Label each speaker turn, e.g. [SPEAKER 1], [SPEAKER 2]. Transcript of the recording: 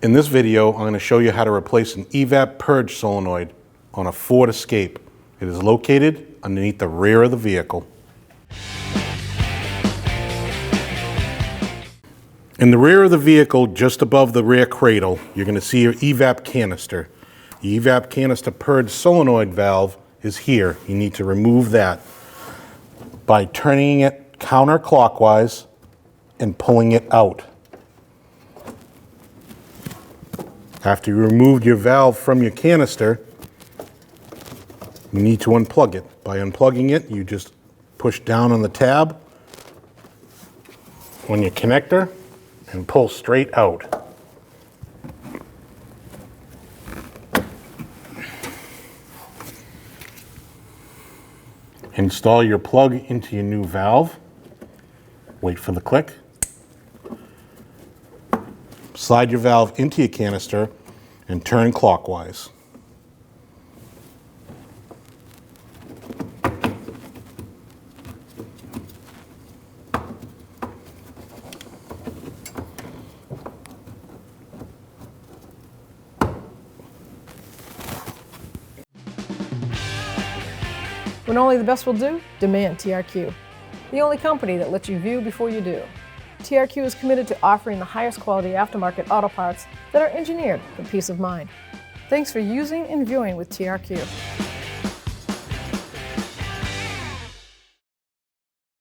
[SPEAKER 1] In this video, I'm going to show you how to replace an EVAP purge solenoid on a Ford Escape. It is located underneath the rear of the vehicle. In the rear of the vehicle, just above the rear cradle, you're going to see your EVAP canister. The EVAP canister purge solenoid valve is here. You need to remove that by turning it counterclockwise and pulling it out. After you removed your valve from your canister, you need to unplug it. By unplugging it, you just push down on the tab on your connector and pull straight out. Install your plug into your new valve. Wait for the click. Slide your valve into your canister and turn clockwise.
[SPEAKER 2] When only the best will do, demand TRQ. The only company that lets you view before you do. TRQ is committed to offering the highest quality aftermarket auto parts that are engineered for peace of mind. Thanks for using and viewing with TRQ.